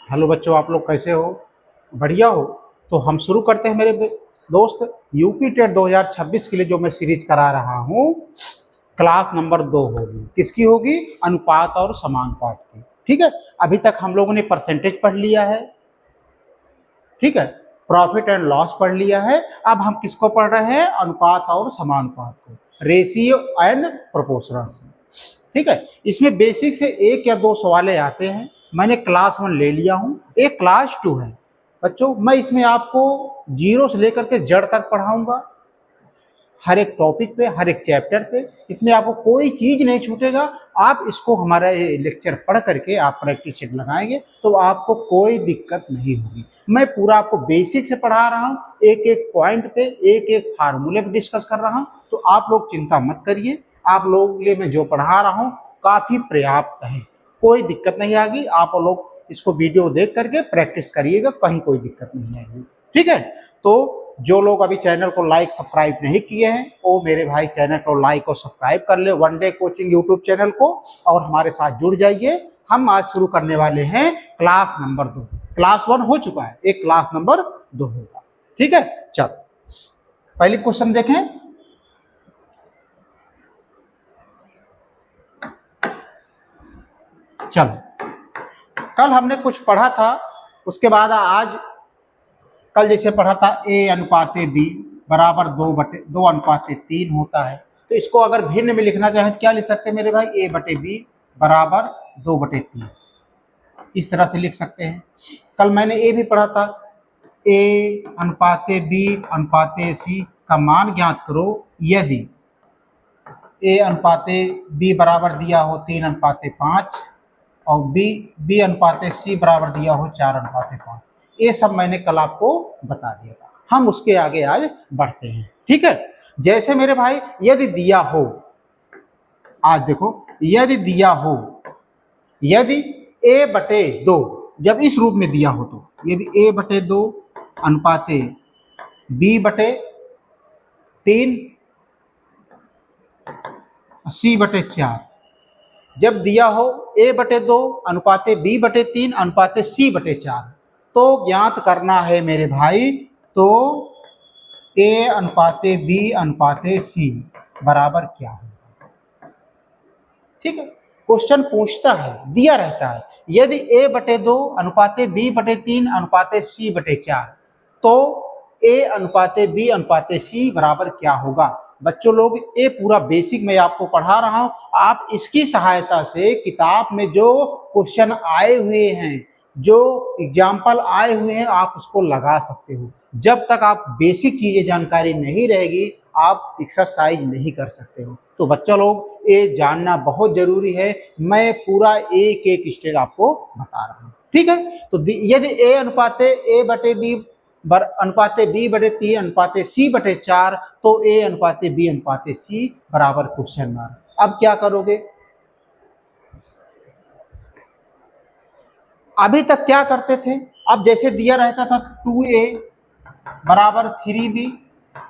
Hello बच्चों, आप लोग कैसे हो? बढ़िया हो? तो हम शुरू करते हैं मेरे दोस्त। यूपी टेट 2026 के लिए जो मैं सीरीज करा रहा हूँ, क्लास नंबर 2 होगी। किसकी होगी? अनुपात और समानुपात की। ठीक है। अभी तक हम लोगों ने परसेंटेज पढ़ लिया है, ठीक है, प्रॉफिट एंड लॉस पढ़ लिया है। अब हम किसको पढ़ रहे हैं? अनुपात और समानुपात को, रेशियो एंड प्रोपोर्शन। ठीक है। इसमें बेसिक से एक या दो सवाल आते हैं। मैंने क्लास 1 ले लिया हूं, एक क्लास 2 है बच्चों। मैं इसमें आपको जीरो से लेकर के जड़ तक पढ़ाऊंगा, हर एक टॉपिक पे, हर एक चैप्टर पे। इसमें आपको कोई चीज नहीं छूटेगा। आप इसको हमारा लेक्चर पढ़ करके आप प्रैक्टिस सेट लगाएंगे तो आपको कोई दिक्कत नहीं होगी। मैं पूरा आपको बेसिक से पढ़ा रहा हूँ, एक एक पॉइंट पे, एक एक फार्मूले पे डिस्कस कर रहा हूँ। तो आप लोग चिंता मत करिए, आप लोगों के लिए मैं जो पढ़ा रहा हूँ काफी पर्याप्त है, कोई दिक्कत नहीं आएगी। आप लोग इसको वीडियो देख करके प्रैक्टिस करिएगा, कहीं कोई दिक्कत नहीं आएगी। ठीक है। तो जो लोग अभी चैनल को लाइक सब्सक्राइब नहीं किए हैं वो मेरे भाई चैनल को लाइक और सब्सक्राइब कर ले, one day coaching YouTube channel को, और हमारे साथ जुड़ जाइए। हम आज शुरू करने वाले हैं क्लास नंबर 2। क्लास 1 हो चुका है, एक क्लास नंबर 2 होगा। ठीक है। चलो पहले क्वेश्चन देखें। चलो, कल हमने कुछ पढ़ा था, उसके बाद आज कल जैसे पढ़ा था ए अनुपाते बी बराबर 2 अनुपाते 3 होता है। तो इसको अगर भिन्न में लिखना चाहें तो क्या लिख सकते हैं मेरे भाई? ए बटे बी बराबर 2/3, इस तरह से लिख सकते हैं। कल मैंने ए भी पढ़ा था, ए अनुपाते बी अनुपाते सी का मान ज्ञात करो यदि ए अनुपाते बी बराबर दिया हो 3:5 और बी अनुपाते सी बराबर दिया हो 4:5। ये सब मैंने कल आपको बता दिया था। हम उसके आगे आज बढ़ते हैं। ठीक है। जैसे मेरे भाई यदि दिया हो, आज देखो, यदि दिया हो, यदि a/2 जब इस रूप में दिया हो तो यदि a/2 अनुपाते b/3 c/4 जब दिया हो a/2 अनुपाते b/3 अनुपाते c/4, तो ज्ञात करना है मेरे भाई, तो a अनुपाते b अनुपाते c बराबर क्या है। ठीक है। क्वेश्चन पूछता है, दिया रहता है यदि a/2 अनुपाते b/3 अनुपाते c/4, तो a अनुपाते b अनुपाते c बराबर क्या होगा। बच्चों लोग, ये पूरा बेसिक मैं आपको पढ़ा रहा हूं। आप इसकी सहायता से किताब में जो क्वेश्चन आए हुए हैं, जो एग्जाम्पल आए हुए हैं, आप उसको लगा सकते हो। जब तक आप बेसिक चीजें जानकारी नहीं रहेगी आप एक्सरसाइज नहीं कर सकते हो। तो बच्चा लोग ये जानना बहुत जरूरी है। मैं पूरा एक एक स्टेप आपको बता रहा हूँ। ठीक है। तो यदि ए अनुपाते a/b अनुपाते b/3 अनुपाते c/4, तो a अनुपाते b अनुपाते c बराबर क्वेश्चन मार्क। अब क्या करोगे? अभी तक क्या करते थे? अब जैसे दिया रहता था 2a बराबर 3b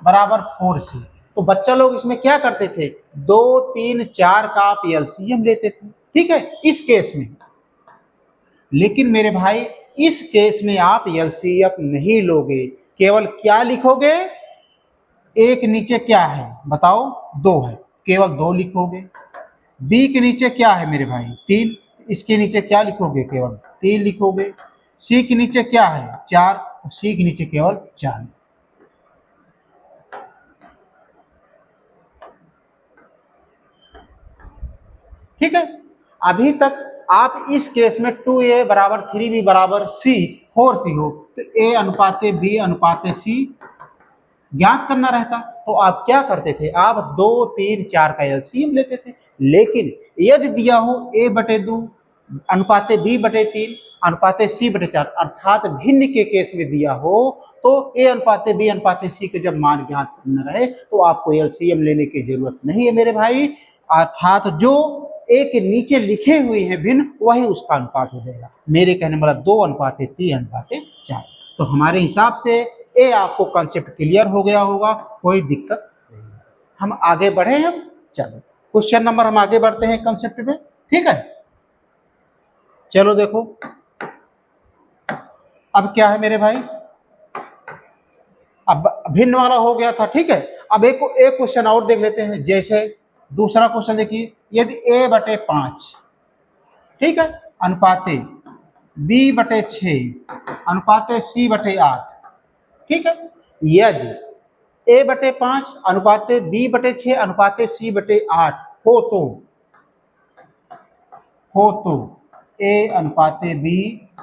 बराबर 4c, तो बच्चा लोग इसमें क्या करते थे? 2, 3, 4 का आप एलसीएम लेते थे। ठीक है, इस केस में। लेकिन मेरे भाई इस केस में आप एलसीएम नहीं लोगे, केवल क्या लिखोगे? एक नीचे क्या है बताओ? 2 है, केवल 2 लिखोगे। बी के नीचे क्या है मेरे भाई? 3, इसके नीचे क्या लिखोगे? केवल 3 लिखोगे। सी के नीचे क्या है? 4, सी के नीचे केवल 4। ठीक है। अभी तक आप इस केस में 2a बराबर 3b बराबर c 4c हो, तो a अनुपाते b अनुपाते c ज्ञात करना रहता। तो आप क्या करते थे? आप 2, 3, 4 का एलसीएम लेते थे। लेकिन यदि दिया हो a/2 अनुपाते b/3 अनुपाते c/4, अर्थात भिन्न के केस में दिया हो, तो a अनुपाते b अनुपाते c के जब मान ज्ञात करना रहे तो आपको एलसीएम लेने की जरूरत नहीं है मेरे भाई। अर्थात जो ए के नीचे लिखे हुए हैं भिन्न, वही उसका अनुपात हो जाएगा। मेरे कहने वाला 2 अनुपाते 3 अनुपाते 4। तो हमारे हिसाब से ये आपको कंसेप्ट क्लियर हो गया होगा, कोई दिक्कत नहीं। हम आगे बढ़े हैं। चलो क्वेश्चन नंबर हम आगे बढ़ते हैं कंसेप्ट में। ठीक है। चलो देखो, अब क्या है मेरे भाई, अब भिन्न वाला हो गया था, ठीक है। अब एक क्वेश्चन और देख लेते हैं। जैसे दूसरा क्वेश्चन देखिए, यदि a/5, ठीक है, अनुपाते b/6 अनुपाते c/8, ठीक है, यदि a/5 अनुपाते b/6 अनुपाते c/8 हो तो a अनुपाते b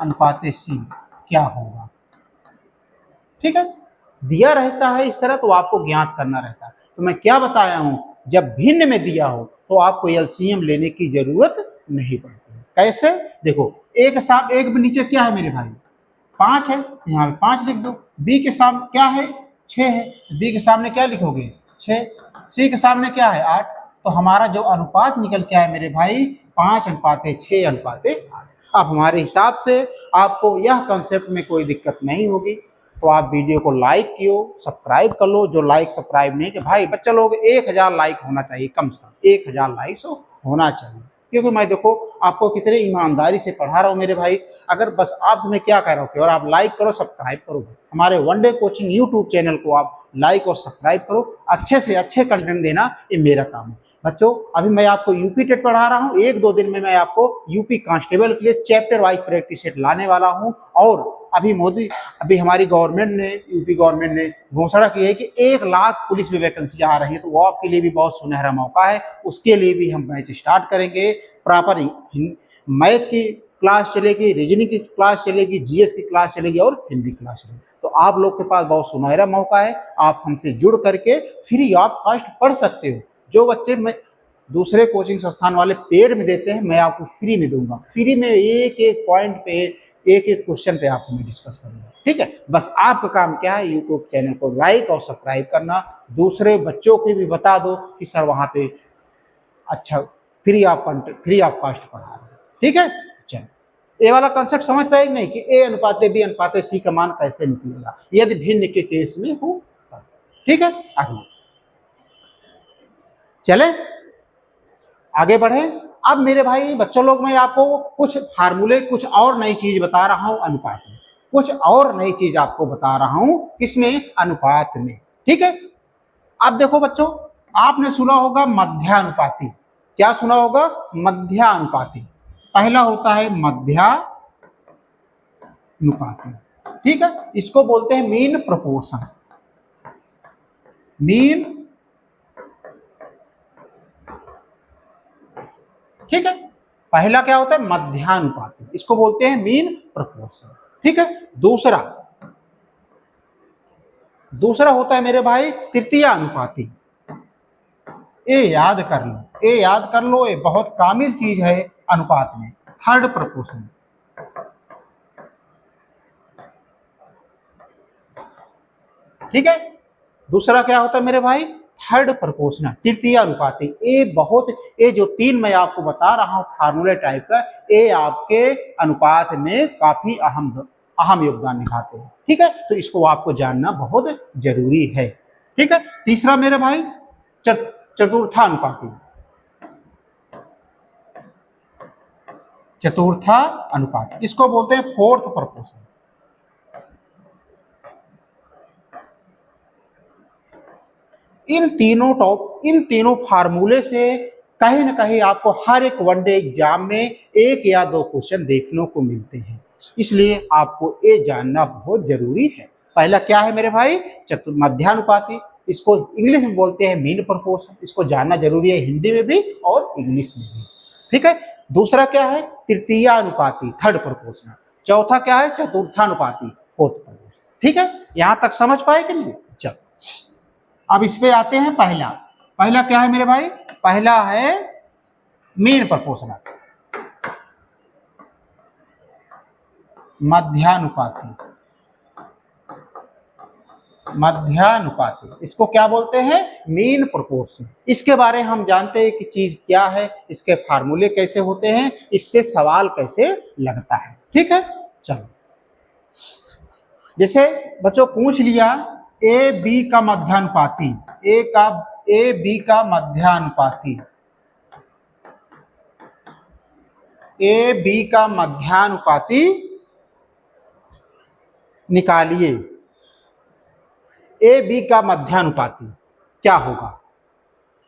अनुपाते c क्या होगा, ठीक है। दिया रहता है इस तरह तो आपको ज्ञात करना रहता है। तो मैं क्या बताया हूं, जब भिन्न में दिया हो तो आपको एलसीएम लेने की जरूरत नहीं पड़ती। कैसे, देखो एक साथ एक नीचे क्या है मेरे भाई, 5 है, यहाँ पे 5 लिख दो। बी के सामने क्या है, 6 है, बी के सामने क्या लिखोगे, 6। सी के सामने क्या है, 8। तो हमारा जो अनुपात निकल के आया मेरे भाई, 5:6:8। अब हमारे हिसाब से आपको यह कंसेप्ट में कोई दिक्कत नहीं होगी। तो आप वीडियो को लाइक कियो, सब्सक्राइब कर लो। जो लाइक सब्सक्राइब नहीं कि भाई बच्चा लोग 1000 लाइक होना चाहिए, कम से कम 1000 लाइक्स होना चाहिए। क्योंकि मैं देखो आपको कितने ईमानदारी से पढ़ा रहा हूँ मेरे भाई। अगर बस आपसे मैं क्या कह रहा हूँ कि और आप लाइक करो, सब्सक्राइब करो, बस हमारे one day coaching YouTube channel को आप लाइक और सब्सक्राइब करो। अच्छे से अच्छे कंटेंट देना ये मेरा काम है। बच्चों अभी मैं आपको यूपी टेट पढ़ा रहा हूँ, 1-2 दिन में मैं आपको यूपी कांस्टेबल के लिए चैप्टर वाइज प्रैक्टिस सेट लाने वाला हूँ। और अभी हमारी गवर्नमेंट ने, यूपी गवर्नमेंट ने घोषणा की है कि 1 लाख पुलिस में वैकेंसी आ रही है। तो वो आपके लिए भी बहुत सुनहरा मौका है। उसके लिए भी हम बैच स्टार्ट करेंगे। प्रॉपर मैथ की क्लास चलेगी, रीजनिंग की क्लास चलेगी, जीएस की क्लास चलेगी और हिंदी क्लास चलेगी। तो आप लोग के पास बहुत सुनहरा मौका है। आप हमसे जुड़ करके फ्री ऑफ कॉस्ट पढ़ सकते हो। जो बच्चे मैं दूसरे कोचिंग संस्थान वाले पेड में देते हैं, मैं आपको फ्री में दूंगा। फ्री में एक एक पॉइंट पे, एक एक क्वेश्चन पे आपको मैं डिस्कस करूंगा, ठीक है। बस आपका काम क्या है, यूट्यूब चैनल को लाइक और सब्सक्राइब करना। दूसरे बच्चों को भी बता दो कि सर वहां पे अच्छा फ्री ऑफ कॉस्ट पढ़ा रहे हैं, ठीक है। चलो, ए वाला कंसेप्ट समझ पाएगी नहीं कि ए अनुपाते बी अनुपाते सी का मान कैसे निकलेगा यदि भिन्न के केस में हो, ठीक है। आगे चले, आगे बढ़े। अब मेरे भाई बच्चों लोग, मैं आपको कुछ फार्मूले, कुछ और नई चीज बता रहा हूं अनुपात में। कुछ और नई चीज आपको बता रहा हूं, किसमें, अनुपात में, ठीक है। अब देखो बच्चों, आपने सुना होगा मध्यानुपाती। क्या सुना होगा, मध्यानुपाती। पहला होता है मध्यानुपाती, ठीक है। इसको बोलते हैं मीन प्रोपोर्शन। मीन, ठीक है। पहला क्या होता है, मध्यानुपाती, इसको बोलते हैं मीन प्रोपोर्शन, ठीक है। दूसरा होता है मेरे भाई तृतीय अनुपाती। ये याद कर लो, ये याद कर लो, ये बहुत कामिल चीज है अनुपात में। थर्ड प्रोपोर्शन, ठीक है। दूसरा क्या होता है मेरे भाई, थर्ड प्रोपोर्शनल, तृतीय अनुपाती। ये जो 3 मैं आपको बता रहा हूं फार्मूले टाइप का, ये आपके अनुपात में काफी अहम योगदान निभाते हैं, ठीक है। तो इसको आपको जानना बहुत जरूरी है, ठीक है। तीसरा मेरे भाई चतुर्थानुपाती। चतुर्था अनुपात, इसको बोलते हैं फोर्थ प्रोपोर्शन। इन तीनों फार्मूले से कहीं ना कहीं आपको हर एक वनडे एग्जाम में 1 या 2 क्वेश्चन देखने को मिलते हैं। इसलिए आपको ये जानना बहुत जरूरी है। पहला क्या है मेरे भाई, मध्यानुपाती। इसको इंग्लिश में बोलते हैं मीन प्रोपोर्शन। इसको जानना जरूरी है हिंदी में भी और इंग्लिश में भी, ठीक है। दूसरा क्या है, तृतीय अनुपाती, थर्ड प्रोपोर्शनल। चौथा क्या है, चतुर्थानुपाती, फोर्थ प्रोपोर्शनल, ठीक है। यहां तक समझ पाए कि नहीं। चलो अब इस पे आते हैं। पहला क्या है मेरे भाई, पहला है मीन प्रोपोर्शनल, मध्यानुपाती। इसको क्या बोलते हैं, मीन प्रोपोर्शन। इसके बारे में हम जानते हैं कि चीज क्या है, इसके फार्मूले कैसे होते हैं, इससे सवाल कैसे लगता है, ठीक है। चलो, जैसे बच्चों पूछ लिया ए बी का मध्यानुपाती, ए बी का मध्यानुपाती, ए बी का मध्यानुपाती निकालिए ए बी का मध्यानुपाती क्या होगा।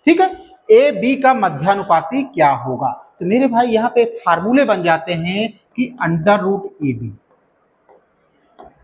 ठीक है, ए बी का मध्यानुपाती क्या होगा। तो मेरे भाई यहाँ पे फार्मूले बन जाते हैं कि अंडर रूट ए बी।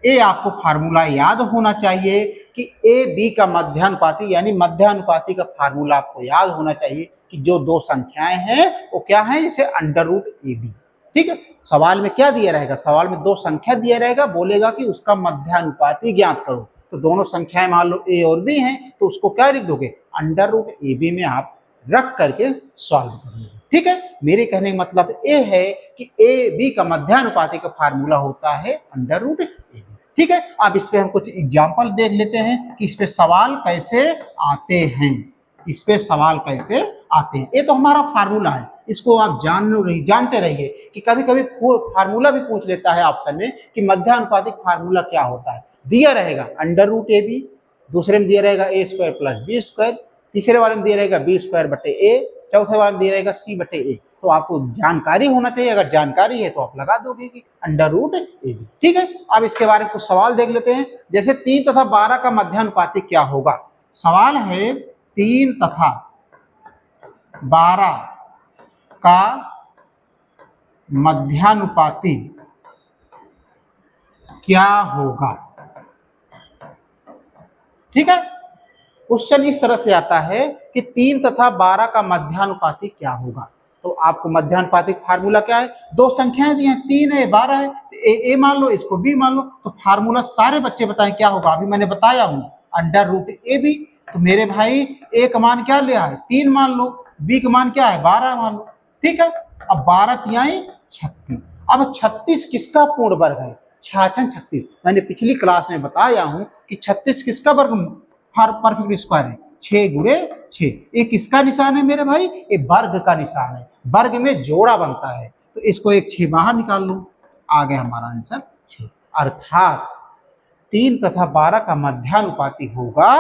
ए आपको फार्मूला याद होना चाहिए कि ए बी का मध्यानुपाती यानी मध्यानुपाती का फार्मूला आपको याद होना चाहिए कि जो दो संख्याएं हैं वो क्या है, जैसे अंडर रूट ए बी। ठीक है, सवाल में क्या दिया रहेगा, सवाल में दो संख्या दिया रहेगा, बोलेगा कि उसका मध्यानुपाती ज्ञात करो। तो दोनों संख्याएं मान लो ए और बी हैं, तो उसको क्या लिख दोगे, अंडर रूट ए बी में आप रख करके सॉल्व करोगे। ठीक है, मेरे कहने का मतलब ये है कि ए बी का मध्यानुपाती का फार्मूला होता है अंडर रूट ए बी। ठीक है, अब इस पे हम कुछ एग्जाम्पल देख लेते हैं कि इस पे सवाल कैसे आते हैं, इस पे सवाल कैसे आते हैं। ये तो हमारा फार्मूला है, इसको आप जानते रहिए कि कभी कभी फार्मूला भी पूछ लेता है ऑप्शन में कि मध्यानुपातिक फार्मूला क्या होता है। दिया रहेगा अंडर रूट ए बी, दूसरे में दिया रहेगा ए स्क्वायर प्लस बी स्क्वायर, तीसरे वाले में दिया रहेगा बी स्क्वायर बटे ए, चौथे वाले में दिया रहेगा सी बटे ए। तो आपको जानकारी होना चाहिए, अगर जानकारी है तो आप लगा दोगे कि अंडर रूट ए बी। ठीक है, अब इसके बारे में कुछ सवाल देख लेते हैं। जैसे 3 तथा 12 का मध्यानुपाती क्या होगा। सवाल है 3 तथा 12 का मध्यानुपाती क्या होगा। ठीक है, क्वेश्चन इस तरह से आता है कि 3 तथा 12 का मध्यानुपाती क्या होगा। तो आपको मध्यानुपातिक फार्मूला क्या है, दो संख्याएं दी हैं, 3 है 12 है, ए मान लो, इसको बी मान लो। तो फार्मूला सारे बच्चे बताएं क्या होगा, अभी मैंने बताया हूं अंडर रूट ए बी। तो मेरे भाई ए का मान क्या लिया है, 3 मान लो, बी का मान क्या है 12 मान लो। ठीक है, अब 12 तिहाई 36। अब 36 किसका पूर्ण वर्ग है, 36। मैंने पिछली क्लास में बताया हूं कि 36 किसका वर्ग परफेक्ट स्क्वायर है, 6 गुणे 6। ये किसका निशान है मेरे भाई, ये वर्ग का निशान है, वर्ग में जोड़ा बनता है। तो इसको एक 6 बाहर निकाल लो, आ गया हमारा आंसर 6। अर्थात 3 तथा 12 का मध्यानुपाती होगा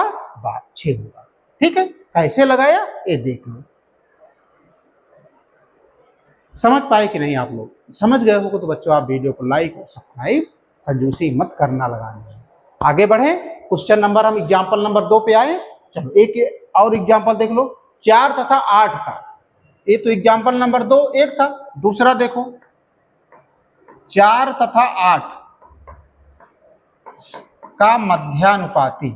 6 होगा। ठीक है, कैसे लगाया ये देख लो। समझ पाए कि नहीं आप लोग, समझ गए हो तो बच्चों आप वीडियो को लाइक और सब्सक्राइब कंजूसी मत करना लगाने। आगे बढ़े, क्वेश्चन नंबर हम एग्जाम्पल नंबर 2 पे आए। चलो एक और एग्जाम्पल देख लो, 4 तथा 8 का। ये तो एग्जाम्पल नंबर 2 एक था, दूसरा देखो 4 तथा 8 का मध्यानुपाती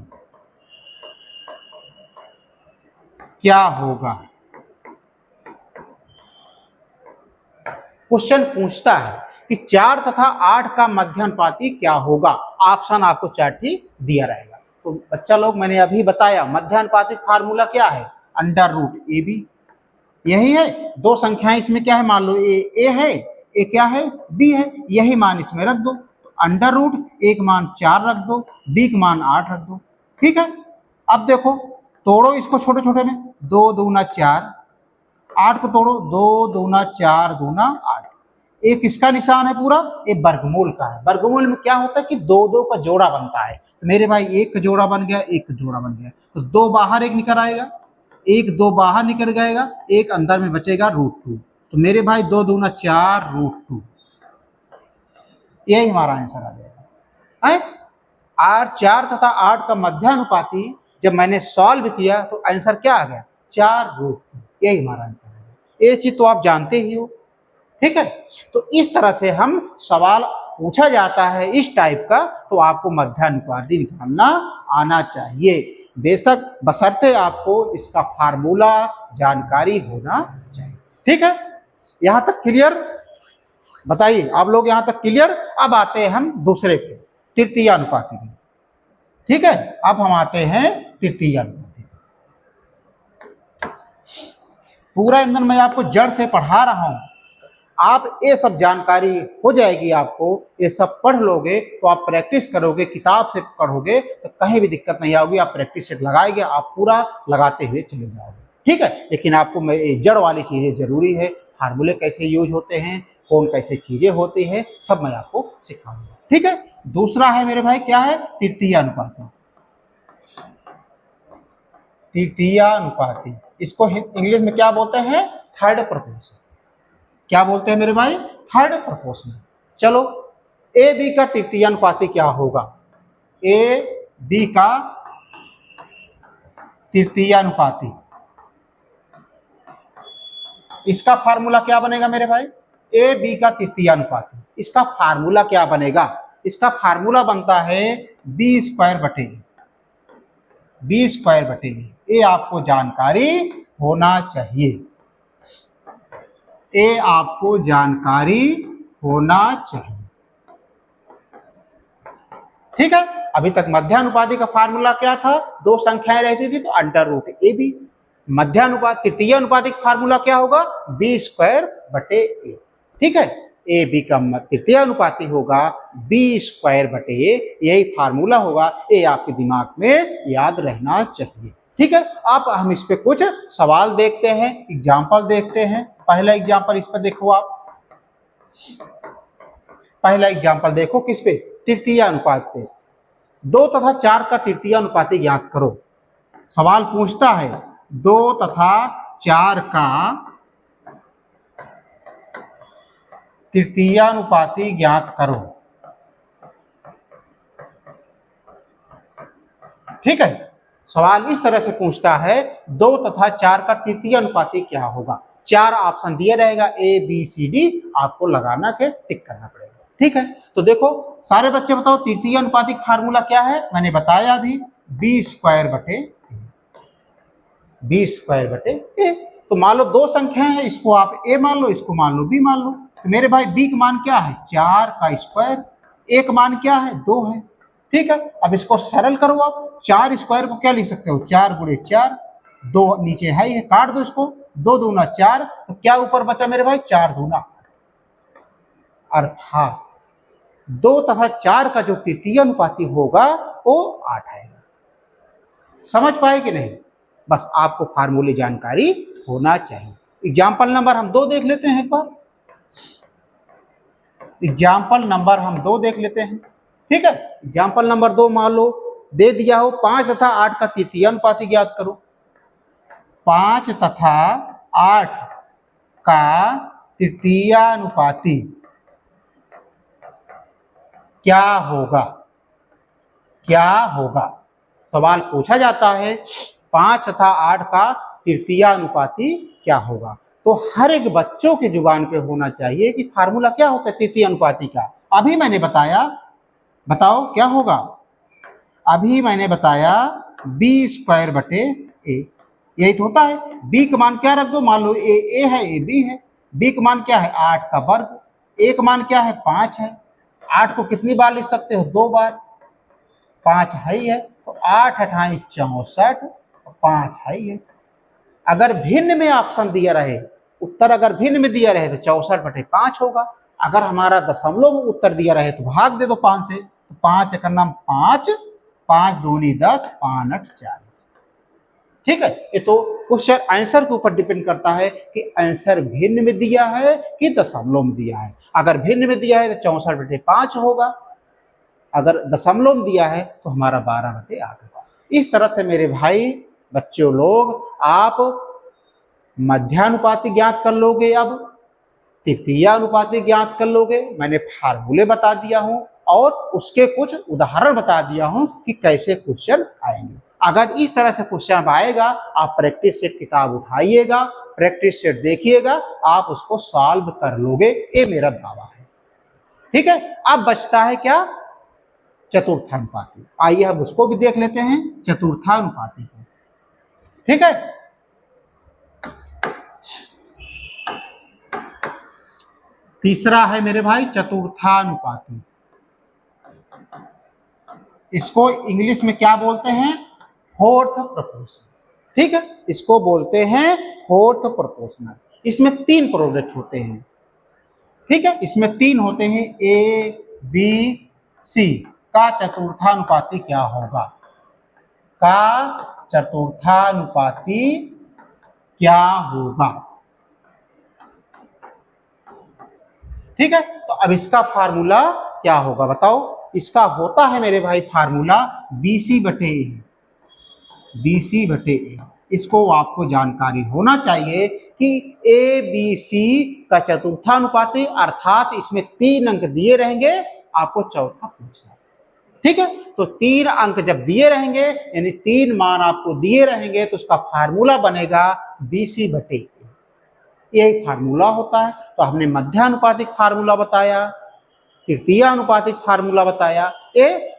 क्या होगा। क्वेश्चन पूछता है कि 4 तथा 8 का मध्यानुपाती क्या होगा। ऑप्शन आपको चार्ट ही दिया रहेगा। तो बच्चा लोग मैंने अभी बताया मध्यानुपातिक फार्मूला क्या है, अंडर रूट ए बी। यही है, दो संख्याएं इसमें क्या है, मान लो ए है, ए क्या है बी है, यही मान इसमें रख दो। तो अंडर रूट ए का मान 4 रख दो, बी का मान 8 रख दो। ठीक है, अब देखो तोड़ो इसको छोटे छोटे में, 2 दूना 4, 8 को तोड़ो, 2 दूना 4 दूना 8। एक किसका निशान है पूरा, एक वर्गमूल का है। वर्गमूल में क्या होता है कि 2 का जोड़ा बनता है। तो मेरे भाई एक का जोड़ा बन गया, एक का जोड़ा बन गया, तो 2 बाहर एक निकल आएगा, 1 2 बाहर निकल जाएगा, एक अंदर में बचेगा √2। तो मेरे भाई 2 दूना 4 √2, यही हमारा आंसर आ जाएगा। 4 तथा 8 का मध्यानुपाती जब मैंने सॉल्व किया तो आंसर क्या आ गया, 4√2, यही हमारा आंसर है। ये चीज तो आप जानते ही हो। ठीक है, तो इस तरह से हम सवाल पूछा जाता है इस टाइप का, तो आपको मध्यानुपाती निकालना आना चाहिए। बेशक बशर्ते आपको इसका फार्मूला जानकारी होना चाहिए। ठीक है, यहां तक क्लियर, बताइए आप लोग यहां तक क्लियर। अब आते हैं हम दूसरे पे, तृतीय अनुपाती में। ठीक है, अब हम आते हैं तृतीय अनुपाती। पूरा इंधन मैं आपको जड़ से पढ़ा रहा हूं, आप ये सब जानकारी हो जाएगी आपको, ये सब पढ़ लोगे तो आप प्रैक्टिस करोगे, किताब से पढ़ोगे तो कहीं भी दिक्कत नहीं आएगी। आप प्रैक्टिस सेट लगाएंगे, आप पूरा लगाते हुए चले जाओगे। ठीक है, लेकिन आपको मैं जड़ वाली चीजें जरूरी है, फार्मूले कैसे यूज होते हैं, कौन कैसे चीजें होती है, सब मैं आपको सिखाऊंगा। ठीक है, दूसरा है मेरे भाई क्या है, तृतीय अनुपाती। तृतीय अनुपाती, इसको इंग्लिश में क्या बोलते हैं, थर्ड प्रोपोर्शन। क्या बोलते हैं मेरे भाई, थर्ड प्रोपोर्शनल। चलो ए बी का तृतीयानुपाती क्या होगा? ए बी का तृतीयानुपाती, इसका फार्मूला क्या बनेगा मेरे भाई? ए बी का तृतीयानुपाती, इसका फार्मूला क्या बनेगा? इसका फार्मूला बनता है बी स्क्वायर बटे ए, बी स्क्वायर बटे ए। ये आपको जानकारी होना चाहिए, ये आपको जानकारी होना चाहिए। ठीक है, अभी तक मध्यानुपाती का फार्मूला क्या था? दो संख्याएं रहती थी तो अंडर रूट ए बी। मध्यानुपात तृतीय अनुपातिक फार्मूला क्या होगा? बी स्क्वायर बटे ए। ठीक है, ए बी का तृतीय अनुपाती होगा बी स्क्वायर बटे ए, यही फार्मूला होगा। ये आपके दिमाग में याद रहना चाहिए। ठीक है, अब हम इस पे कुछ सवाल देखते हैं, एग्जाम्पल देखते हैं। पहला एग्जाम्पल इस पर देखो आप, पहला एग्जाम्पल देखो किस पे? तृतीय अनुपात पे। 2 तथा 4 का तृतीय अनुपाती ज्ञात करो। सवाल पूछता है 2 तथा 4 का तृतीयानुपाती ज्ञात करो। ठीक है, सवाल इस तरह से पूछता है 2 तथा 4 का तृतीय अनुपाती क्या होगा? 4 ऑप्शन दिया रहेगा, ए बी सी डी, आपको लगाना के टिक करना पड़ेगा। ठीक है, तो देखो सारे बच्चे बताओ तृतीय अनुपातिक फार्मूला क्या है? मैंने बताया अभी, बी स्क्वायर बटे बी स्क्वायर बटे ए। तो मान लो दो संख्याएं हैं, इसको आप ए मान लो, इसको मान लो बी मान लो। तो मेरे भाई बी का मान क्या है? 4 का स्क्वायर, ए का मान क्या है? 2 है। ठीक है, अब इसको सरल करो आप। 4 स्क्वायर को क्या लिख सकते हो? 4 गुणे 4, 2 नीचे है ही, काट दो इसको, 2 दूना 4, तो क्या ऊपर बचा मेरे भाई? 4 दूना, अर्थात 2 तथा 4 का जो तृतीय अनुपाती होगा वो 8 आएगा। समझ पाए कि नहीं? बस आपको फार्मूले जानकारी होना चाहिए। एग्जाम्पल नंबर हम 2 देख लेते हैं एक बार। एग्जाम्पल नंबर हम 2 देख लेते हैं। ठीक है, एग्जाम्पल नंबर 2 मान लो दे दिया हो 5 तथा 8 का तृतीय अनुपाती ज्ञात करो। 5 तथा 8 का तृतीय अनुपाती क्या होगा? क्या होगा? सवाल पूछा जाता है 5 तथा 8 का तृतीय अनुपाती क्या होगा। तो हर एक बच्चों की जुबान पे होना चाहिए कि फार्मूला क्या होता है तृतीय अनुपाती का। अभी मैंने बताया, बताओ क्या होगा? अभी मैंने बताया बी स्क्वायर बटे ए, यही तो होता है। बी का मान क्या रख दो? मान लो ए है, ए बी है। बी का मान क्या है? 8 का वर्ग। ए का मान क्या है? 5 है। 8 को कितनी बार लिख सकते हो? 2 बार। 5 है ही है, तो 8 अठाई 64, 5 है ही है। अगर भिन्न में ऑप्शन दिया रहे, उत्तर अगर भिन्न में दिया रहे तो 64 बटे 5 होगा। अगर हमारा दशमलव में उत्तर दिया रहे तो भाग दे दो 5 से, तो 5 एक नाम 5, 5 दूनी 10, 5 8 40। ठीक है, ये तो क्वेश्चन आंसर के ऊपर डिपेंड करता है कि आंसर भिन्न में दिया है कि दशमलव में दिया है। अगर भिन्न में दिया है तो 64 बटे 5 होगा, अगर दशमलव में दिया है तो हमारा 12 बटे 8 होगा। इस तरह से मेरे भाई बच्चों लोग आप मध्यानुपाती ज्ञात कर लोगे, अब तृतीय अनुपाती ज्ञात कर लोगे। मैंने फार्मूले बता दिया हूं और उसके कुछ उदाहरण बता दिया हूं कि कैसे क्वेश्चन आएंगे। अगर इस तरह से क्वेश्चन आएगा, आप प्रैक्टिस सेट किताब उठाइएगा, प्रैक्टिस सेट देखिएगा, आप उसको सॉल्व कर लोगे, ये मेरा दावा है। ठीक है, अब बचता है क्या? चतुर्थानुपाती। आइए हम उसको भी देख लेते हैं, चतुर्थानुपाती को। ठीक है, तीसरा है मेरे भाई चतुर्थानुपाती। इसको इंग्लिश में क्या बोलते हैं? Fourth proportional. ठीक है, इसको बोलते हैं फोर्थ प्रोपोर्शनल। इसमें 3 प्रोडक्ट होते हैं। ठीक है, इसमें 3 होते हैं, ए बी सी का चतुर्थानुपाती क्या होगा? का चतुर्थानुपाती क्या होगा? ठीक है, तो अब इसका फार्मूला क्या होगा बताओ? इसका होता है मेरे भाई फार्मूला BC बटे ए, BC बटे ए। इसको आपको जानकारी होना चाहिए कि ABC का चतुर्थानुपाती, अर्थात इसमें 3 अंक दिए रहेंगे आपको चौथा पूछना है। ठीक है, तो 3 अंक जब दिए रहेंगे यानी 3 मान आपको दिए रहेंगे तो उसका फार्मूला बनेगा BC/A। यही फार्मूला होता है। तो हमने मध्यानुपातिक फार्मूला बताया, तृतीयानुपातिक फार्मूला बताया,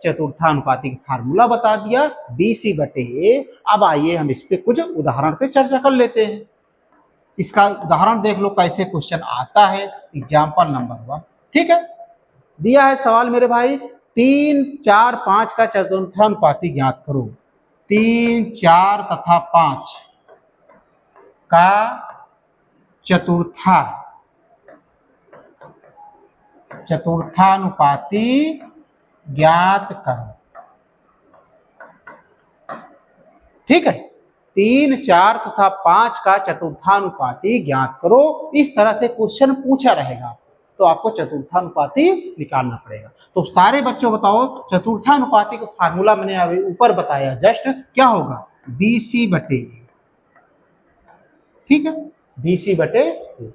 चतुर्थानुपातिक फार्मूला बता दिया BC/A। अब आइए हम इस पे कुछ उदाहरण पे चर्चा कर लेते हैं। इसका उदाहरण देख लो कैसे क्वेश्चन आता है। Example number 1। ठीक है, दिया है सवाल मेरे भाई 3, 4, 5 का चतुर्थानुपाती ज्ञात करो। 3, 4 तथा 5 का चतुर्थानुपाती ज्ञात करो। ठीक है, 3, 4 तथा 5 का चतुर्थानुपाती ज्ञात करो। इस तरह से क्वेश्चन पूछा रहेगा तो आपको चतुर्थानुपाती निकालना पड़ेगा। तो सारे बच्चों बताओ, चतुर्थानुपाती का फार्मूला मैंने अभी ऊपर बताया जस्ट, क्या होगा BC/A। ठीक है, BC/A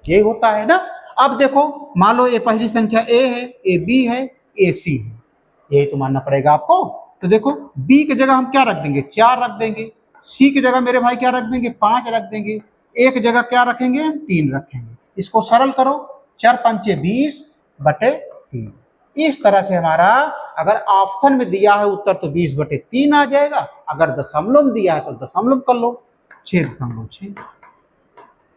ये होता है ना। अब देखो मान लो ये पहली संख्या A है, ये B है, ये C है, यही तो मानना पड़ेगा आपको। तो देखो B की जगह हम क्या रख देंगे, 4 रख देंगे। C की जगह मेरे भाई क्या रख देंगे, 5 रख देंगे। A की जगह क्या रखेंगे, 3 रखेंगे। इसको सरल करो, 4 पंचे 20/3। इस तरह से हमारा अगर ऑप्शन में दिया है उत्तर तो 20/3 आ जाएगा। अगर दशमलव में दिया है तो दशमलव कर लो, 6.6।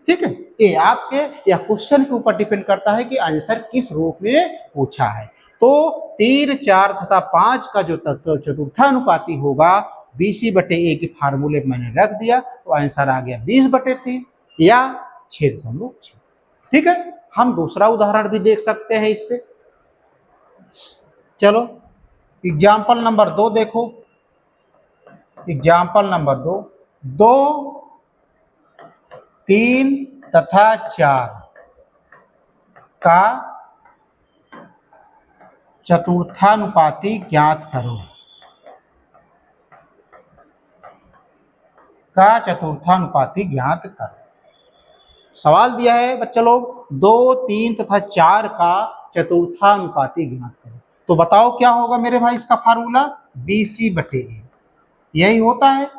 ठीक है, ये आपके या क्वेश्चन के ऊपर डिपेंड करता है कि आंसर किस रूप में पूछा है। तो 3, 4 तथा 5 का जो चतुर्थानुपाती होगा BC/A के फार्मूले मैंने रख दिया तो आंसर आ गया 20/3 या 6.6। ठीक है, हम दूसरा उदाहरण भी देख सकते हैं इस पे। चलो एग्जाम्पल नंबर 2 देखो। एग्जाम्पल नंबर 2, 2, 3 तथा 4 का चतुर्थानुपाती ज्ञात करो। का चतुर्थानुपाती ज्ञात करो। सवाल दिया है बच्चा लोग 2, 3 तथा 4 का चतुर्थानुपाती ज्ञात करो। तो बताओ क्या होगा मेरे भाई इसका फार्मूला, BC/A। यही होता है।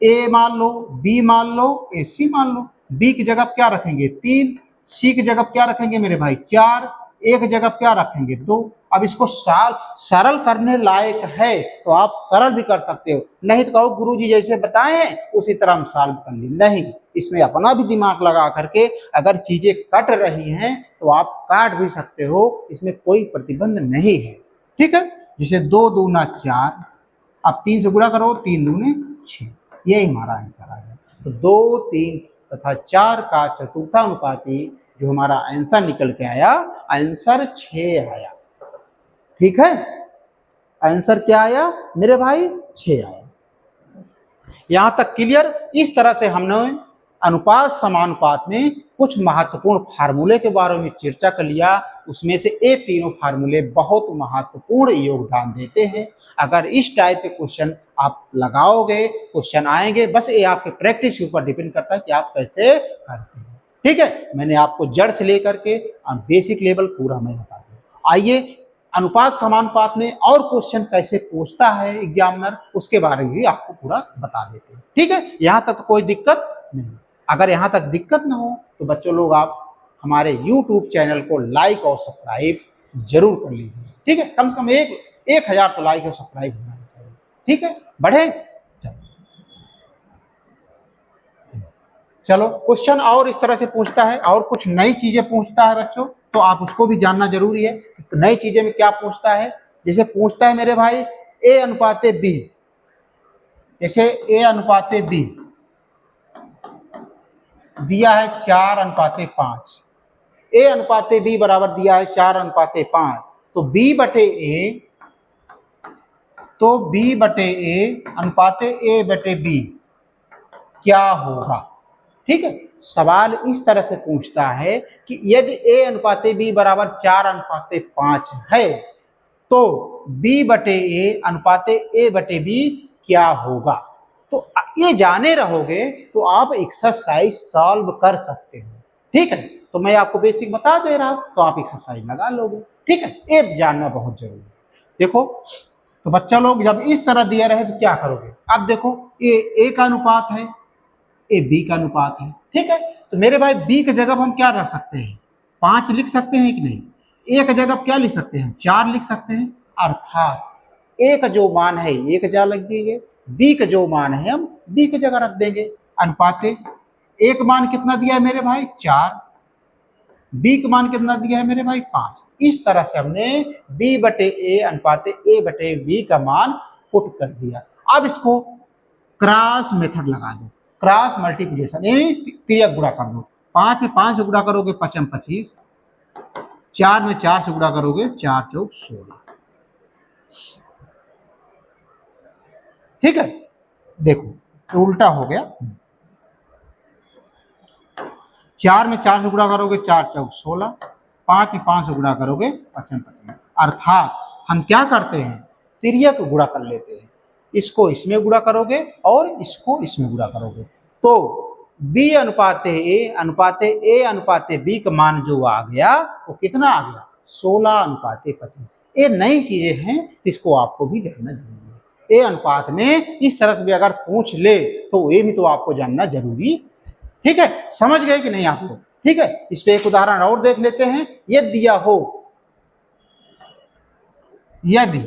A मान लो, B मान लो, AC मान लो। B की जगह क्या रखेंगे 3, C की जगह क्या रखेंगे मेरे भाई 4, A की जगह क्या रखेंगे 2। अब इसको सरल करने लायक है तो आप सरल भी कर सकते हो, नहीं तो कहो गुरुजी जैसे बताए हैं उसी तरह हम सॉल्व कर लें। नहीं, इसमें अपना भी दिमाग लगा करके अगर चीजें कट रही हैं तो आप काट भी सकते हो, इसमें कोई प्रतिबंध नहीं है। ठीक है, जैसे 2 दूना 4, अब 3 से गुणा करो, 3 दूने 6, यही हमारा आंसर आ गया। तो 2, 3 तथा 4 का चतुर्थानुपाती जो हमारा आंसर निकल के आया, आंसर 6 आया। ठीक है, आंसर क्या आया मेरे भाई, 6 आया। यहां तक क्लियर। इस तरह से हमने अनुपात समानुपात में कुछ महत्वपूर्ण फार्मूले के बारे में चर्चा कर लिया। उसमें से ये तीनों फार्मूले बहुत महत्वपूर्ण योगदान देते हैं। अगर इस टाइप के क्वेश्चन आप लगाओगे, क्वेश्चन आएंगे, बस ये आपके प्रैक्टिस के ऊपर डिपेंड करता है कि आप कैसे करते हैं। ठीक है, मैंने आपको जड़ से लेकर के बेसिक लेवल पूरा मैं बता दूं। आइए अनुपात समानुपात में और क्वेश्चन कैसे पूछता है एग्जामिनर, उसके बारे में भी आपको पूरा बता देते हैं। ठीक है, यहाँ तक तो कोई दिक्कत नहीं। अगर यहाँ तक दिक्कत ना हो तो बच्चों लोग आप हमारे YouTube चैनल को लाइक और सब्सक्राइब जरूर कर लीजिए। ठीक है, कम से कम 1000 तो लाइक और सब्सक्राइब होना चाहिए। ठीक है, बढ़े। चलो क्वेश्चन और इस तरह से पूछता है, और कुछ नई चीजें पूछता है बच्चों, तो आप उसको भी जानना जरूरी है। नई चीजें में क्या पूछता है, जैसे पूछता है मेरे भाई A/B, जैसे A/B दिया है 4/5, A/B बराबर दिया है 4/5, तो B/A अनुपात A/B क्या होगा। ठीक है, सवाल इस तरह से पूछता है कि यदि A/B बराबर 4/5 है तो B/A अनुपात A/B क्या होगा। तो ये जाने रहोगे तो आप एक्सरसाइज सॉल्व कर सकते हो। ठीक है, तो मैं आपको बेसिक बता दे रहा हूं, तो आप एक्सरसाइज लगा लोगे। ठीक है, ये जानना बहुत जरूरी है। देखो, तो बच्चा लोग जब इस तरह दिया रहे तो क्या करोगे। अब देखो, ये ए का अनुपात है, ए बी का अनुपात है। ठीक है, तो मेरे भाई बी की जगह हम क्या रख सकते हैं, 5 लिख सकते हैं कि नहीं। ए की जगह क्या लिख सकते हैं, 4 लिख सकते हैं। अर्थात ए का जो मान है ए की जगह लग देंगे, बी का जो मान है हम बी की जगह रख देंगे। अनुपात ए का मान कितना दिया है मेरे भाई, 4, बी का मान कितना दिया है मेरे भाई, 5। इस तरह से हमने बी बटे ए अनुपात ए बटे बी का मान पुट कर दिया। अब इसको क्रॉस मेथड लगा दो, क्रॉस मल्टीप्लिकेशन यानी तिर्यक गुणा कर दो। 5 में 5 से गुणा करोगे 5 में 25, 4 में 4 से गुणा करोगे 4 चौक 16। ठीक है, देखो तो उल्टा हो गया। 4 में 4 से गुणा करोगे 4 चौक 16, 5 में 5 से गुणा करोगे 5 में 25। अर्थात हम क्या करते हैं, तिर्यक गुणा कर लेते हैं। इसको इसमें गुणा करोगे और इसको इसमें गुणा करोगे, तो बी अनुपात ए अनुपात बी का मान जो आ गया वो कितना आ गया, 16 अनुपात 25। ये नई चीजें हैं, इसको आपको भी जानना जरूरी है। ए अनुपात में इस तरह से भी अगर पूछ ले तो ये भी तो आपको जानना जरूरी। ठीक है, समझ गए कि नहीं आप लोग। ठीक है, इस पे एक उदाहरण और देख लेते हैं। यदि दिया हो, यदि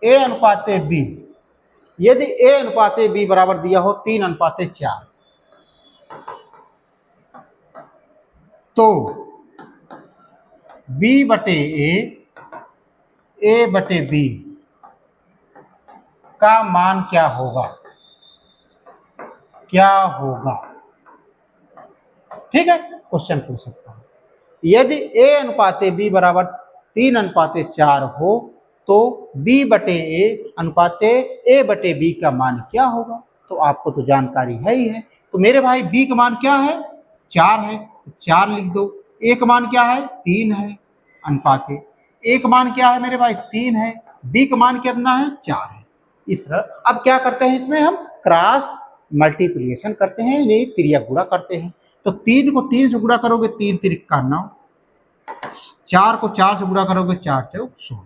ए अनुपात बी, यदि ए अनुपात बी बराबर दिया हो 3 अनुपात 4, तो बी बटे ए बटे बी का मान क्या होगा, क्या होगा। ठीक है, क्वेश्चन पूछ सकता हूं। यदि ए अनुपात बी बराबर 3 अनुपात 4 हो तो बी बटे ए अनुपात ए बटे बी का मान क्या होगा। तो आपको तो जानकारी है ही है। तो मेरे भाई बी का मान क्या है, 4 है, तो 4 लिख दो। ए का मान क्या है, 3 है अनुपात ए का मान क्या है मेरे भाई, 3 है। बी का मान कितना है, 4 है। इस तरह अब क्या करते हैं, इसमें हम क्रॉस मल्टीप्लिकेशन करते हैं, नहीं तिर्यक गुणा करते हैं। तो 3 को 3 से गुणा करोगे 3 तिर्यक का 9, 4 को 4 से गुणा करोगे 4 चौक 16।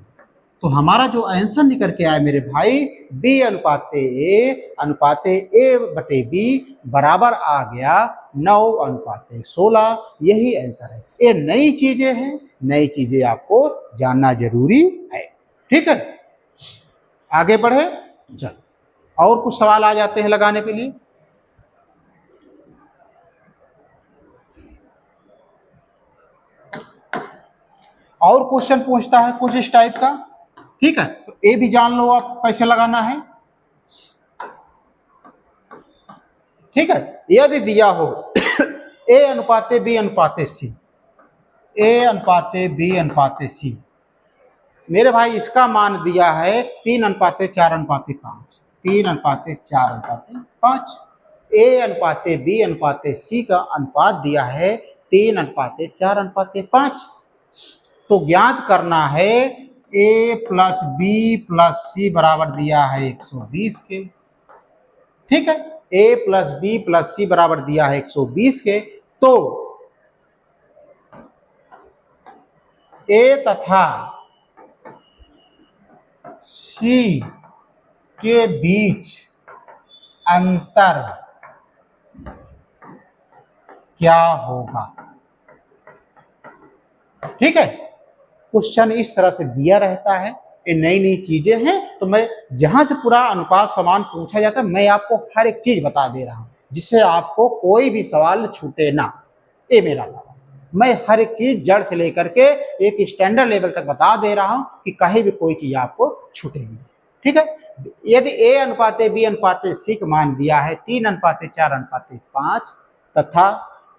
तो हमारा जो आंसर निकल के आया मेरे भाई, बी अनुपात ए बटे बी बराबर आ गया 9 अनुपात 16। यही आंसर है। ये नई चीजें हैं, नई चीजें आपको जानना जरूरी है। ठीक है, आगे बढ़े। चलो और कुछ सवाल आ जाते हैं लगाने के लिए। और क्वेश्चन पूछता है कुछ इस टाइप का। ठीक है, तो ए भी जान लो आप कैसे लगाना है। ठीक है, यदि दिया हो ए अनुपात बी अनुपात सी, ए अनुपात बी अनुपात सी, मेरे भाई इसका मान दिया है 3 अनुपात 4 अनुपात 5, 3 अनुपात 4 अनुपात 5। ए अनुपात बी अनुपात सी का अनुपात दिया है 3 अनुपात 4 अनुपात 5। तो ज्ञात करना है ए प्लस बी प्लस सी बराबर दिया है 120 के। ठीक है, ए प्लस बी प्लस सी बराबर दिया है 120 के। तो ए तथा सी के बीच अंतर क्या होगा। ठीक है, क्वेश्चन इस तरह से दिया रहता है। ये नई नई चीजें हैं, तो मैं जहां से पूरा अनुपात समान पूछा जाता है मैं आपको हर एक चीज बता दे रहा हूं, जिससे आपको कोई भी सवाल छूटे ना। ये मेरा काम, मैं हर एक चीज जड़ से लेकर के एक स्टैंडर्ड लेवल तक बता दे रहा हूं कि कहीं भी कोई चीज आपको छूटेगी। ठीक है, यदि ए अनुपात बी अनुपात सी का मान दिया है 3 अनुपात 4 अनुपात 5 तथा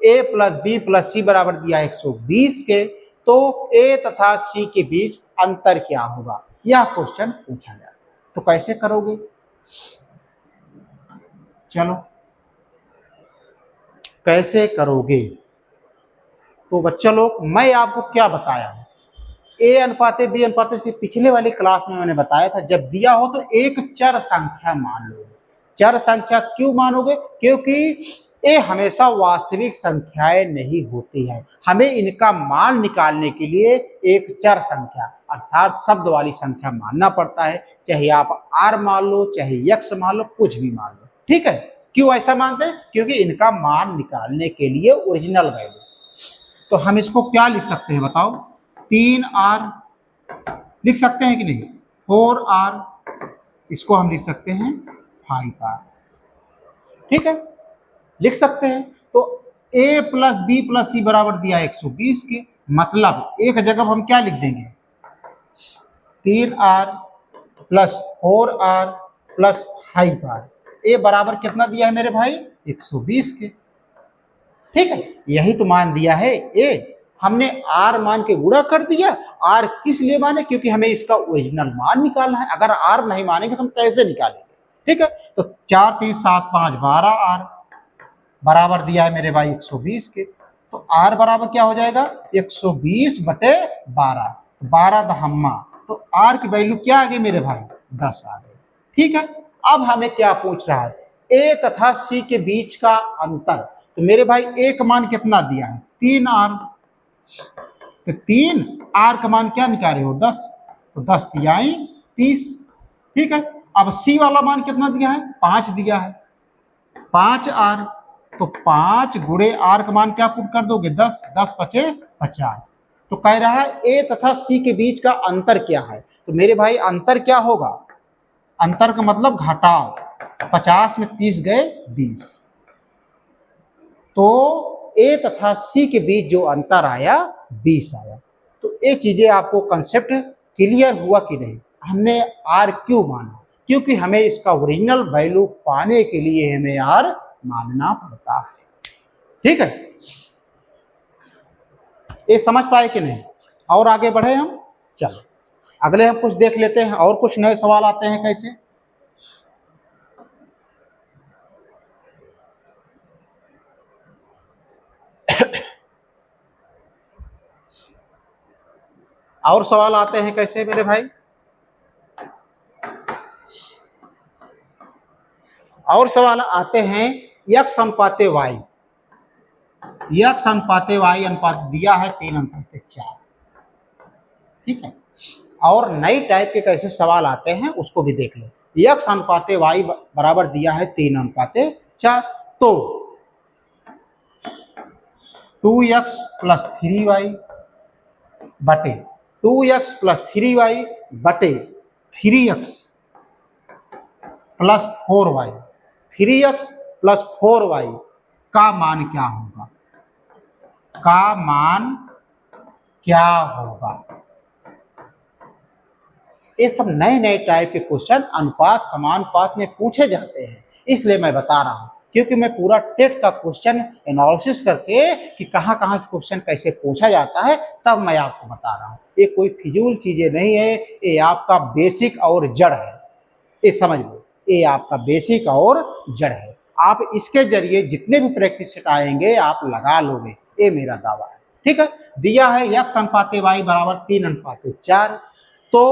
ए प्लस बी प्लस सी बराबर दिया है 120 के, तो ए तथा सी के बीच अंतर क्या होगा, यह क्वेश्चन पूछा जाता है। तो कैसे करोगे, चलो कैसे करोगे। तो बच्चा लोग मैं आपको क्या बताया हूं, ए अनुपात बी अनुपात सी पिछले वाली क्लास में मैंने बताया था। जब दिया हो तो एक चर संख्या मान लो। चर संख्या क्यों मानोगे, क्योंकि ये हमेशा वास्तविक संख्याएं नहीं होती है। हमें इनका मान निकालने के लिए एक चर संख्या अर्थात शब्द वाली संख्या मानना पड़ता है, चाहे आप r मान लो, चाहे x मान लो, कुछ भी मान लो। ठीक है, क्यों ऐसा मानते हैं? क्योंकि इनका मान निकालने के लिए ओरिजिनल वैल्यू। तो हम इसको क्या लिख सकते हैं बताओ? 3r लिख सकते हैं कि नहीं? 4r, इसको हम लिख सकते हैं 5r। ठीक है, लिख सकते हैं। तो a प्लस बी प्लस सी बराबर दिया 120 के, मतलब एक जगह हम क्या लिख देंगे? 3r plus 4r plus 5r। a बराबर कितना दिया है मेरे भाई? 120 के। ठीक है, यही तो मान दिया है a। हमने r मान के गुणा कर दिया। r किस लिए माने? क्योंकि हमें इसका ओरिजिनल मान निकालना है। अगर r नहीं मानेंगे तो हम कैसे निकालेंगे? ठीक है, तो 4 3 7 5 12r बराबर दिया है मेरे भाई 120 के। तो r बराबर क्या हो जाएगा? 120 बटे 12, 12 दहम्मा। तो r की वैल्यू क्या आ गई मेरे भाई? 10 आ गई। ठीक है, अब हमें क्या पूछ रहा है? a तथा c के बीच का अंतर। तो मेरे भाई a का मान कितना दिया है? 3r। तो 3r का मान क्या निकाले हो? 10। तो 10 दिया 30। ठीक है, अब c वाला मान कितना दिया है? 5 दिया है, 5r। तो 5 गुणे r का मान क्या पुट कर दोगे? 10, 10 पचे 50। तो कह रहा है a तथा c के बीच का अंतर क्या है? तो मेरे भाई अंतर क्या होगा? अंतर का मतलब घटाओ। 50 में 30 गए 20। तो a तथा c के बीच जो अंतर आया 20 आया। तो ये चीजें आपको कंसेप्ट क्लियर हुआ कि नहीं? हमने r क्यों माना? क्योंकि हमें इसका ओरिजिनल वैल्यू पाने के लिए हमें r मानना पड़ता है। ठीक है, ये समझ पाए कि नहीं? और आगे बढ़े हम? चलो अगले हम कुछ देख लेते हैं, और कुछ नए सवाल आते हैं कैसे। और सवाल आते हैं कैसे मेरे भाई? और सवाल आते हैं x अनुपाते y। x अनुपाते y अनुपात दिया है 3:4। ठीक है, और नई टाइप के कैसे सवाल आते हैं उसको भी देख लो। x अनुपाते y बराबर दिया है 3:4। तो 2x प्लस 3y बटे 2x प्लस 3y बटे 3x plus 4y, 3x plus 4y का मान क्या होगा? का मान क्या होगा? ये सब नए नए टाइप के क्वेश्चन अनुपात समानुपात में पूछे जाते हैं, इसलिए मैं बता रहा हूं। क्योंकि मैं पूरा टेट का क्वेश्चन एनालिसिस करके कि कहां कहां से क्वेश्चन कैसे पूछा जाता है तब मैं आपको बता रहा हूं। ये कोई फिजूल चीजें नहीं है, ये आपका बेसिक और जड़ है। ये समझ लो, ये आपका बेसिक और जड़ है। आप इसके जरिए जितने भी प्रैक्टिस सेट आएंगे आप लगा लोगे, ये मेरा दावा है। ठीक है, दिया है x अनुपाते y बराबर 3:4। तो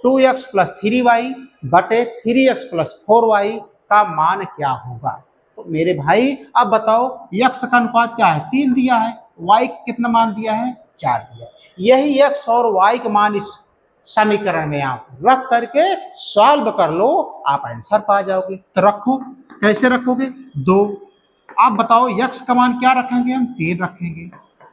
2x प्लस 3y बटे 3x प्लस 4y का मान क्या होगा? तो मेरे भाई अब बताओ, x का अनुपात क्या है? 3 दिया है, y कितना मान दिया है? 4 दिया है। यही x और y का मान इस समीकरण में आप रख करके सॉल्व कर लो, आप आंसर पा जाओगे। तो रखो, कैसे रखोगे? 2। आप बताओ x का मान क्या रखेंगे? हम 3 रखेंगे,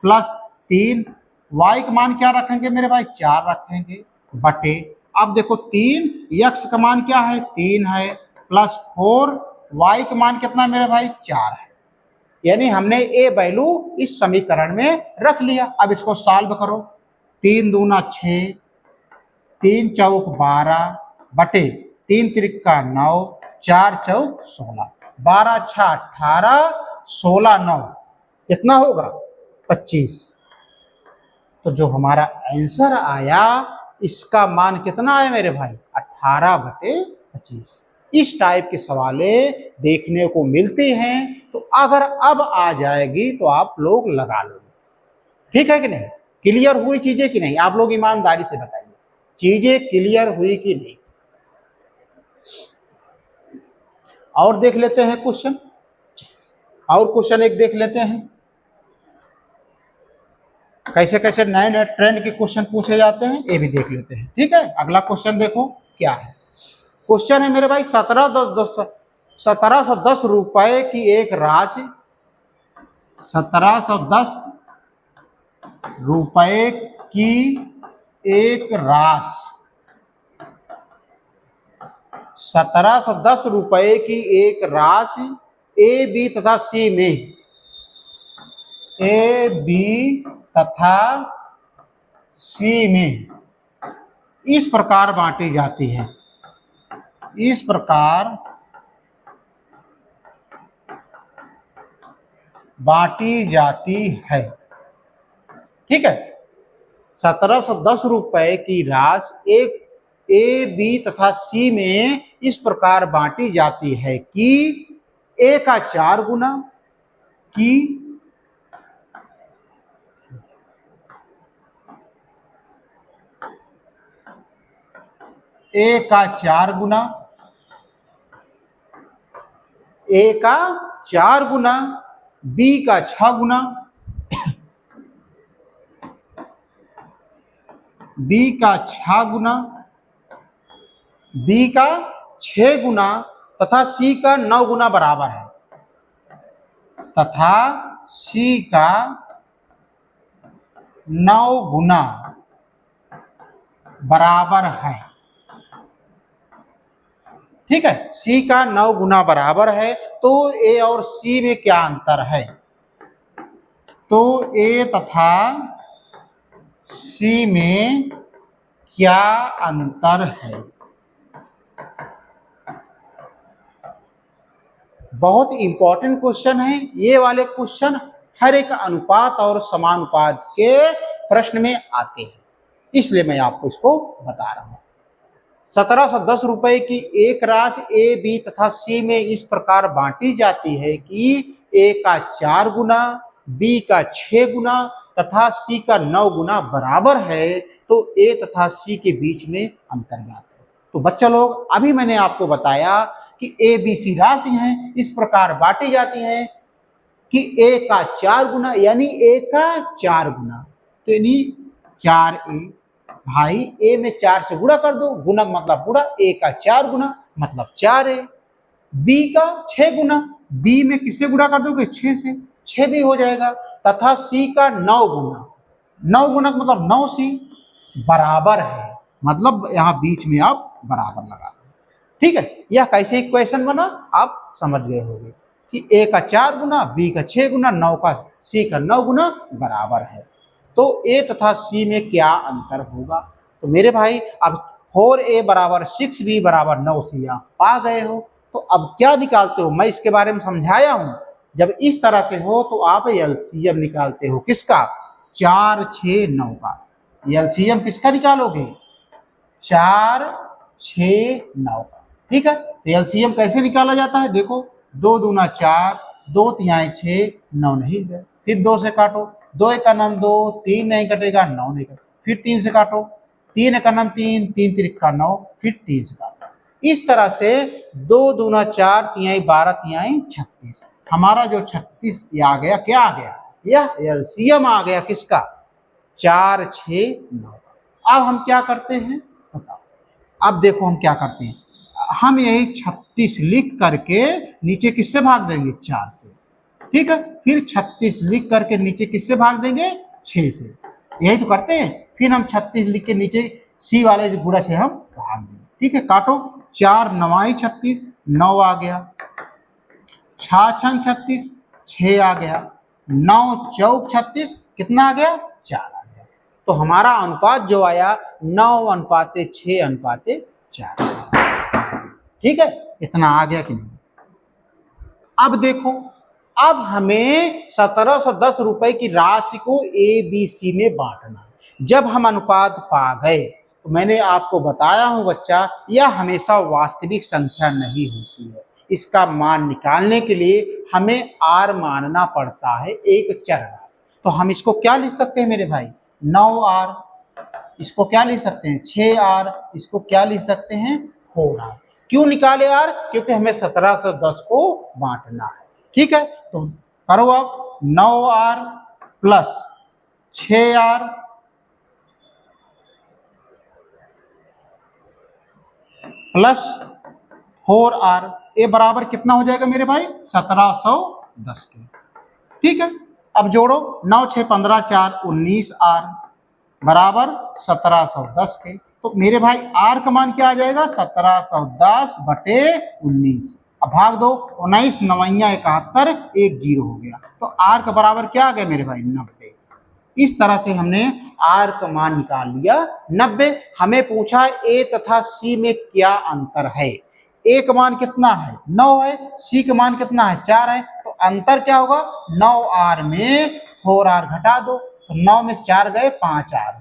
प्लस 3। y का मान क्या रखेंगे मेरे भाई? 4 रखेंगे, बटे अब देखो 3 x का मान क्या है? 3 है, प्लस 4 y का मान कितना मेरे भाई? 4 है। यानी हमने ए वैल्यू इस समीकरण में रख लिया। अब इसको सॉल्व करो। 3 दूना 6, 3 चौक 12 बटे 3 त्रिका 9, 4 चौक 16, 12 6 18, 16 9 कितना होगा? 25। तो जो हमारा आंसर आया इसका मान कितना आया मेरे भाई? 18/25। इस टाइप के सवाले देखने को मिलते हैं। तो अगर अब आ जाएगी तो आप लोग लगा लोगे। ठीक है कि नहीं? क्लियर हुई चीजें कि नहीं? आप लोग ईमानदारी से बताइए, चीजें क्लियर हुई कि नहीं? और देख लेते हैं क्वेश्चन, और क्वेश्चन एक देख लेते हैं, कैसे कैसे नए नए ट्रेंड के क्वेश्चन पूछे जाते हैं ये भी देख लेते हैं। ठीक है, अगला क्वेश्चन देखो क्या है। क्वेश्चन है मेरे भाई 1710 रुपए की एक राशि, 1710 रुपए की एक राशि, 1710 रुपए की एक राशि ए बी तथा सी में, ए बी तथा सी में इस प्रकार बांटी जाती है, इस प्रकार बांटी जाती है। ठीक है, 1710 रुपए की राशि एक ए बी तथा सी में इस प्रकार बांटी जाती है कि ए का 4 गुना, कि ए का 4 गुना, ए का 4 गुना, बी का 6 गुना, बी का 6 गुना, बी का 6 गुना तथा सी का 9 गुना बराबर है, तथा सी का 9 गुना बराबर है। ठीक है, सी का 9 गुना बराबर है। तो ए और सी में क्या अंतर है, तो ए तथा सी में क्या अंतर है। बहुत इंपॉर्टेंट क्वेश्चन है ये वाले क्वेश्चन, हर एक अनुपात और समानुपात के प्रश्न में आते हैं, इसलिए मैं आपको इसको बता रहा हूं। 1710 रुपए की एक राशि ए बी तथा सी में इस प्रकार बांटी जाती है कि ए का 4 गुना, बी का 6 गुना तथा सी का 9 गुना बराबर है, तो ए तथा सी के बीच में अंतर ज्ञात है। तो बच्चा लोग, अभी मैंने आपको बताया कि ए बी सी राशि हैं, इस प्रकार बांटी जाती हैं कि ए का 4 गुना, यानी ए का 4 गुना, तो यानी 4a, भाई ए में 4 से गुणा कर दो, गुणक मतलब गुणा, ए का 4 गुना मतलब 4a, बी का 6 गुना, बी में किससे गुणा कर दोगे 6 से, 6 भी हो जाएगा, तथा सी का 9 गुना, 9 गुणक मतलब 9c बराबर है, मतलब यहां बीच में आप बराबर लगा दो। ठीक है, यह कैसे इक्वेशन बना आप समझ गए होंगे कि ए का 4 गुना, बी का 6 गुना, 9 का सी का 9 गुना बराबर है। तो ए तथा सी में क्या अंतर होगा, तो मेरे भाई अब 4a बराबर 6b बराबर 9c आप पा गए हो। तो अब क्या निकालते हो, मैं इसके बारे में समझाया हूं। जब इस तरह से हो तो आप एलसीएम निकालते हो, किसका, 4 6 9 का। एलसीएम किसका निकालोगे, 4 6 9 का। ठीक है, तो एलसीएम कैसे निकाला जाता है, देखो 2 दूना 4, 2 तिहाई 6, 9 नहीं गए, फिर 2 से काटो, 2 एक का नाम 2, 3 नहीं कटेगा, 9 नहीं कटेगा, फिर 3 से काटो, 3 एक का नाम 3, 3 तिरिक का 9, फिर 3 से काटो। इस तरह से 2 दूना 4 तिहाई 12 तिहाई 36, हमारा जो 36 आ गया, क्या आ गया, यह एलसीएम आ गया किसका, 4 6 9 का। अब हम क्या करते हैं बताओ, अब देखो हम क्या करते हैं, हम यही 36 लिख करके नीचे किससे भाग देंगे, 4 से। ठीक है, फिर 36 लिख करके नीचे किससे भाग देंगे, 6 से, यही तो करते हैं। फिर हम 36 लिख के नीचे सी वाले गुणा से हम भाग देंगे। ठीक है, काटो, 4 9 36, 9 आ गया, 6 छंग 36, 6 आ गया, 9 चौक 36, कितना आ गया, 4 आ गया। तो हमारा अनुपात जो आया 9:6:4। ठीक है, इतना आ गया कि नहीं। अब देखो, अब हमें 1710 रुपए की राशि को ए बी सी में बांटना। जब हम अनुपात पा गए तो मैंने आपको बताया हूं बच्चा, यह हमेशा वास्तविक संख्या नहीं होती है। इसका मान निकालने के लिए हमें आर मानना पड़ता है, एक चर राशि। तो हम इसको क्या लिख सकते हैं मेरे भाई, 9r, इसको क्या लिख सकते हैं 6r, इसको क्या लिख सकते हैं 4r। क्यों निकाले r, क्योंकि हमें 1710 को बांटना है। ठीक है, तो करो अब 9R plus 6R plus 4R, ये बराबर कितना हो जाएगा मेरे भाई? 1710 के। ठीक है, अब जोड़ो 9 6 15 4 19R बराबर 1710 के। तो मेरे भाई R का मान क्या आ जाएगा? 1710 बटे 19। अब भाग दो, 19 9 71, 1 0 हो गया। तो R का बराबर क्या आ गया मेरे भाई? 90। इस तरह से हमने R का मान निकाल लिया 90। हमें पूछा A तथा C में क्या अंतर है। A का मान कितना है? 9 है। C का मान कितना है? 4 है। तो अंतर क्या होगा? 9R में 4R घटा दो, तो 9 में 4 गए 5R।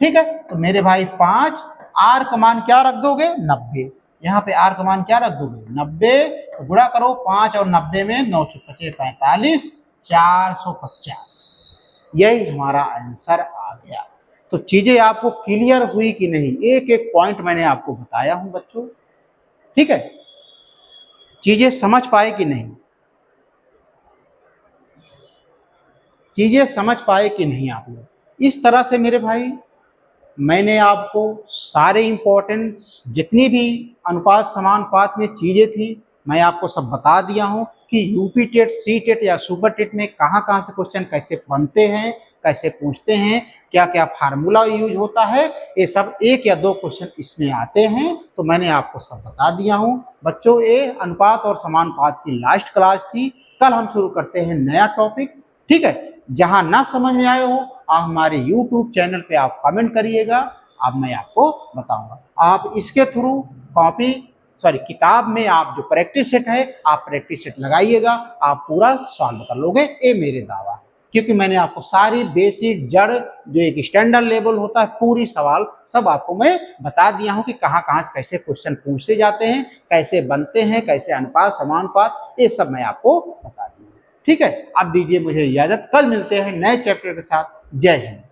ठीक है, तो मेरे भाई 5, R का मान क्या रख दोगे? 90। यहाँ पे R का मान क्या रख दोगे? 90। तो गुणा करो 5 और 90 में, 9 5 45, 450। यही हमारा आंसर आ गया। तो चीजें आपको क्लियर हुई कि नहीं? एक एक पॉइंट मैंने आपको बताया हूं बच्चों। ठीक है, चीजें समझ पाए कि नहीं? चीजें समझ पाए कि नहीं आप लोग? इस तरह से मेरे भाई मैंने आपको सारे इंपॉर्टेंट जितनी भी अनुपात समानुपात में चीजें थी मैं आपको सब बता दिया हूं कि यूपी टेट, सी टेट या सुपर टेट में कहाँ कहाँ से क्वेश्चन कैसे बनते हैं, कैसे पूछते हैं, क्या क्या फार्मूला यूज होता है, ये सब 1 या 2 क्वेश्चन इसमें आते हैं। तो मैंने आपको सब बता दिया हूं बच्चों। ये अनुपात और समानुपात की लास्ट क्लास थी। कल हम शुरू करते हैं नया टॉपिक। ठीक है, जहां ना समझ में आए हो आप हमारे YouTube चैनल पे आप कमेंट करिएगा, अब मैं आपको बताऊंगा। आप इसके थ्रू किताब में आप जो प्रैक्टिस सेट है आप प्रैक्टिस सेट लगाइएगा, आप पूरा सॉल्व कर लोगे, ये मेरे दावा है। क्योंकि मैंने आपको सारी बेसिक जड़ जो एक स्टैंडर्ड लेवल होता है पूरी सवाल सब आपको मैं बता दिया हूं कि कहाँ कहाँ से कैसे क्वेश्चन पूछे जाते हैं, कैसे बनते हैं, कैसे अनुपात समानुपात, ये सब मैं आपको बता दिया। ठीक है, अब दीजिए मुझे इजाजत, कल मिलते हैं नए चैप्टर के साथ। जय हिंद।